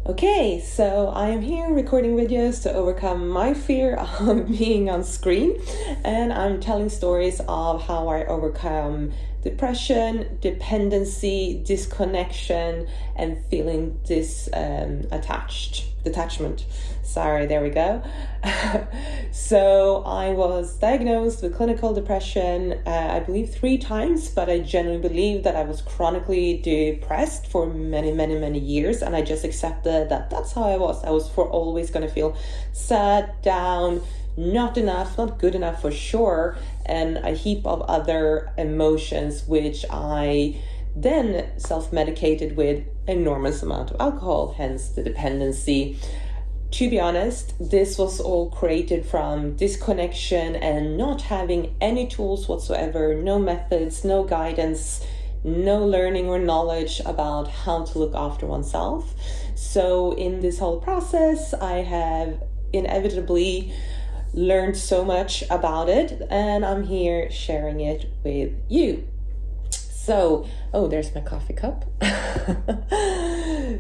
Okay, so I am here recording videos to overcome my fear of being on screen, and I'm telling stories of how I overcome depression, dependency, disconnection, and feeling detachment. Sorry, there we go. So I was diagnosed with clinical depression, I believe 3 times, but I genuinely believe that I was chronically depressed for many years, and I just accepted that that's how I was. I was for always going to feel sad, down, not enough, not good enough for sure, and a heap of other emotions, which I then self-medicated with enormous amount of alcohol, hence the dependency. To be honest, this was all created from disconnection and not having any tools whatsoever, no methods, no guidance, no learning or knowledge about how to look after oneself. So in this whole process, I have inevitably learned so much about it, and I'm here sharing it with you. So, there's my coffee cup.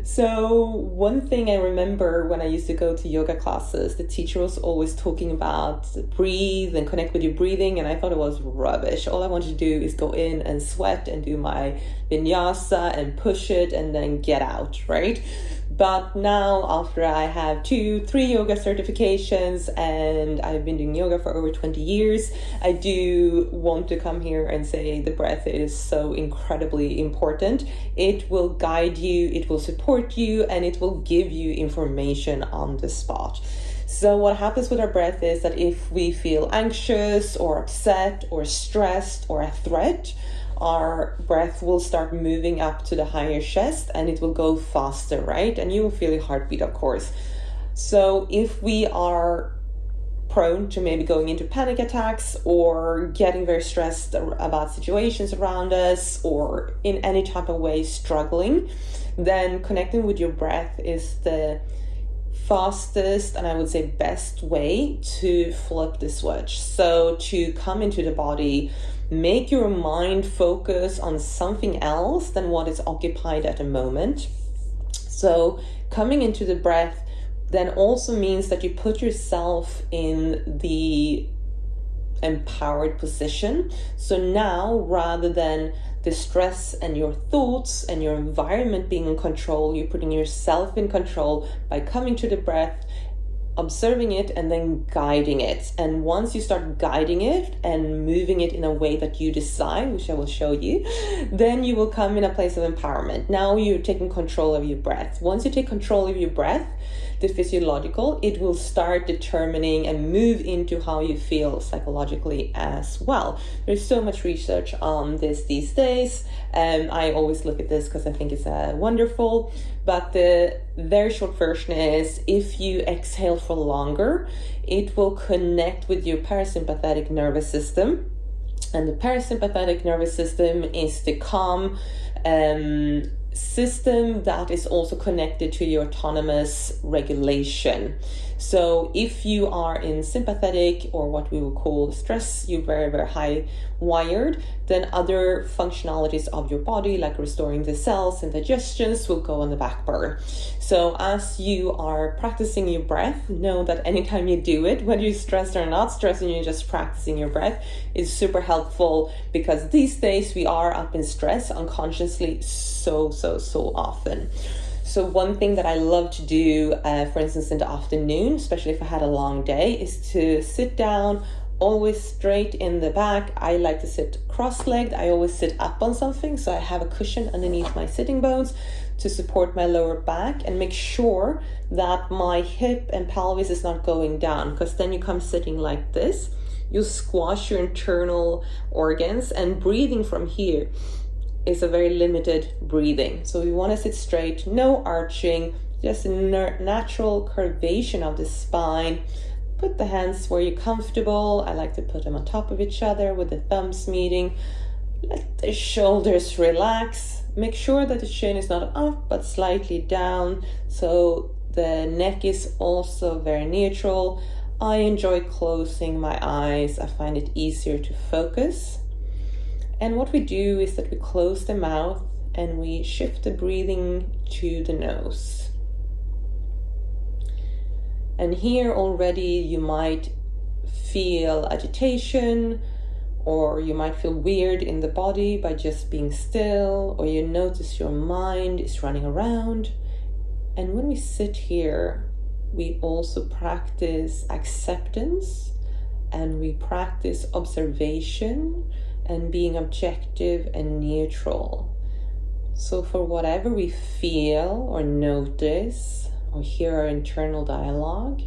So one thing I remember when I used to go to yoga classes, the teacher was always talking about breathe and connect with your breathing, and I thought it was rubbish. All I wanted to do is go in and sweat and do my vinyasa and push it and then get out, right? But now, after I have 2-3 yoga certifications and I've been doing yoga for over 20 years, I do want to come here and say the breath is so incredibly important. It will guide you, it will support you, and it will give you information on the spot. So what happens with our breath is that if we feel anxious or upset or stressed or a threat, our breath will start moving up to the higher chest and it will go faster, right? And you will feel your heartbeat, of course. So if we are prone to maybe going into panic attacks or getting very stressed about situations around us or in any type of way struggling, then connecting with your breath is the fastest and I would say best way to flip the switch. So to come into the body, make your mind focus on something else than what is occupied at the moment. So coming into the breath then also means that you put yourself in the empowered position. So now, rather than the stress and your thoughts and your environment being in control, you're putting yourself in control by coming to the breath, observing it, and then guiding it. And once you start guiding it and moving it in a way that you decide, which I will show you, then you will come in a place of empowerment. Now you're taking control of your breath. Once you take control of your breath, the physiological, it will start determining and move into how you feel psychologically as well. There's so much research on this these days, and I always look at this because I think it's wonderful. But the very short version is if you exhale for longer, it will connect with your parasympathetic nervous system. And the parasympathetic nervous system is the calm system that is also connected to your autonomous regulation. So if you are in sympathetic, or what we will call stress, you're very high wired, then other functionalities of your body, like restoring the cells and digestions, will go on the back burner. So as you are practicing your breath, know that anytime you do it, whether you're stressed or not stressed, and you're just practicing your breath, is super helpful, because these days we are up in stress unconsciously so often. So one thing that I love to do, for instance, in the afternoon, especially if I had a long day, is to sit down, always straight in the back. I like to sit cross-legged. I always sit up on something, so I have a cushion underneath my sitting bones to support my lower back, and make sure that my hip and pelvis is not going down, because then you come sitting like this, you squash your internal organs, and breathing from here is a very limited breathing. So we want to sit straight, no arching, just a natural curvation of the spine. Put the hands where you're comfortable. I like to put them on top of each other with the thumbs meeting. Let the shoulders relax. Make sure that the chin is not up but slightly down, so the neck is also very neutral. I enjoy closing my eyes. I find it easier to focus. And what we do is that we close the mouth and we shift the breathing to the nose. And here already you might feel agitation, or you might feel weird in the body by just being still, or you notice your mind is running around. And when we sit here, we also practice acceptance, and we practice observation and being objective and neutral. So for whatever we feel or notice or hear our internal dialogue,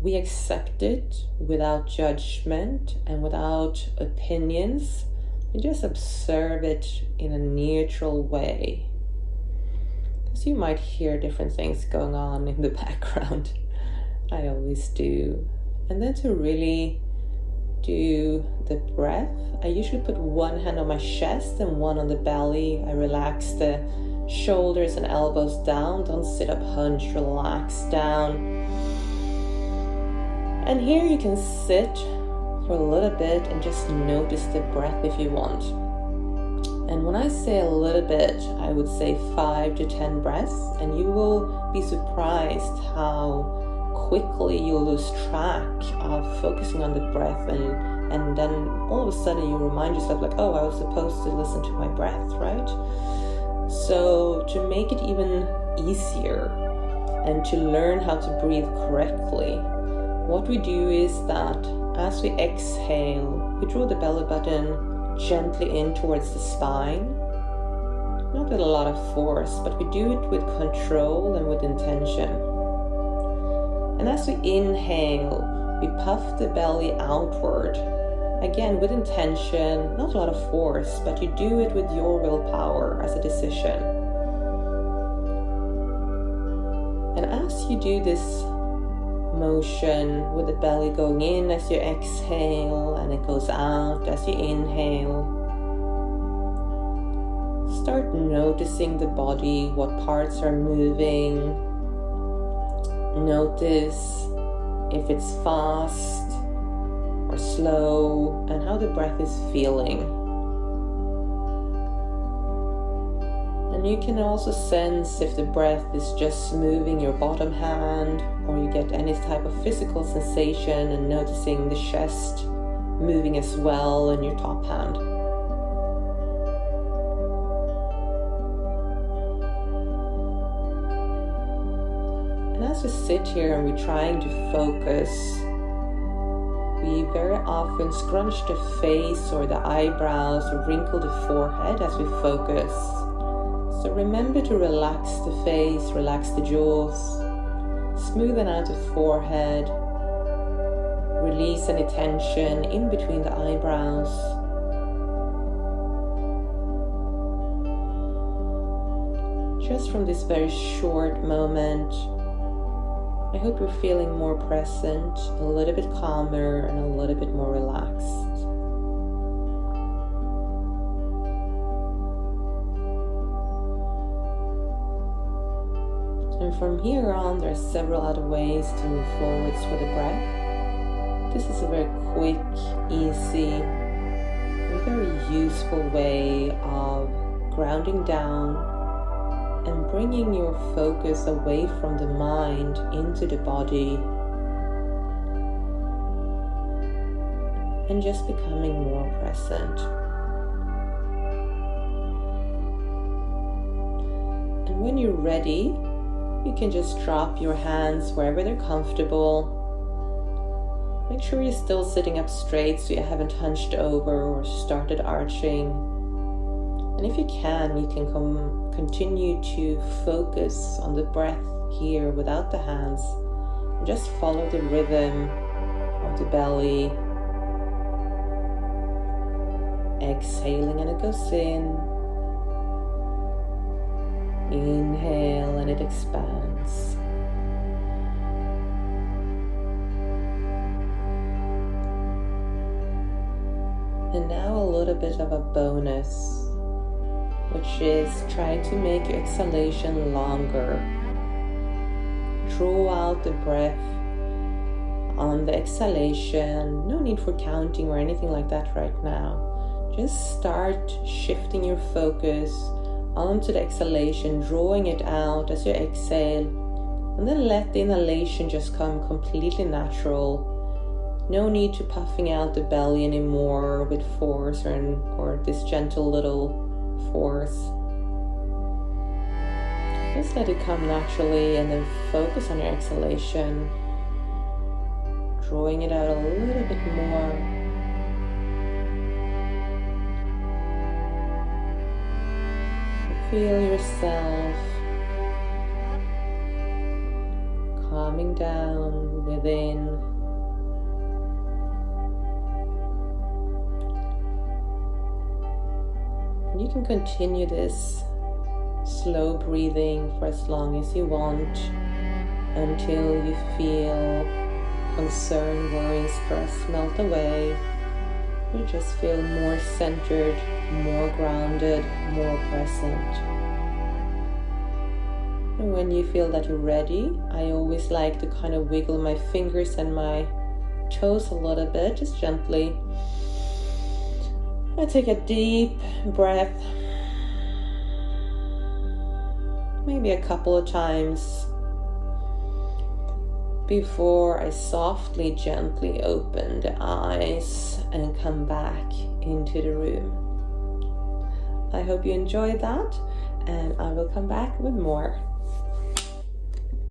we accept it without judgment and without opinions. We just observe it in a neutral way. Because you might hear different things going on in the background. I always do. And then to really do the breath, I usually put one hand on my chest and one on the belly. I relax the shoulders and elbows down. Don't sit up hunched, relax down. And here you can sit for a little bit and just notice the breath if you want. And when I say a little bit, I would say 5 to 10 breaths, and you will be surprised how quickly you'll lose track of focusing on the breath, and then all of a sudden you remind yourself like, oh, I was supposed to listen to my breath, right? So to make it even easier and to learn how to breathe correctly, what we do is that as we exhale, we draw the belly button gently in towards the spine, not with a lot of force, but we do it with control and with intention. And as we inhale, we puff the belly outward, again with intention, not a lot of force, but you do it with your willpower as a decision. And as you do this motion with the belly going in as you exhale and it goes out as you inhale, start noticing the body, what parts are moving. Notice if it's fast or slow and how the breath is feeling. And you can also sense if the breath is just moving your bottom hand, or you get any type of physical sensation and noticing the chest moving as well in your top hand. And as we sit here and we're trying to focus, we very often scrunch the face or the eyebrows or wrinkle the forehead as we focus. So remember to relax the face, relax the jaws, smoothen out the forehead, release any tension in between the eyebrows. Just from this very short moment, I hope you're feeling more present, a little bit calmer, and a little bit more relaxed. And from here on, there are several other ways to move forwards with the breath. This is a very quick, easy, and very useful way of grounding down and bringing your focus away from the mind into the body and just becoming more present. And when you're ready, you can just drop your hands wherever they're comfortable. Make sure you're still sitting up straight so you haven't hunched over or started arching. And if you can continue to focus on the breath here without the hands. And just follow the rhythm of the belly. Exhaling and it goes in. Inhale and it expands. And now a little bit of a bonus, which is try to make your exhalation longer. Draw out the breath on the exhalation. No need for counting or anything like that right now. Just start shifting your focus onto the exhalation, drawing it out as you exhale, And then let the inhalation just come completely natural. No need to puffing out the belly anymore with force or this gentle little force. Just let it come naturally and then focus on your exhalation. Drawing it out a little bit more. Feel yourself calming down within. You can continue this slow breathing for as long as you want until you feel concern, worry, stress melt away. You just feel more centered, more grounded, more present. And when you feel that you're ready, I always like to kind of wiggle my fingers and my toes a little bit, just gently. I take a deep breath, maybe a couple of times, before I softly, gently open the eyes and come back into the room. I hope you enjoyed that, and I will come back with more.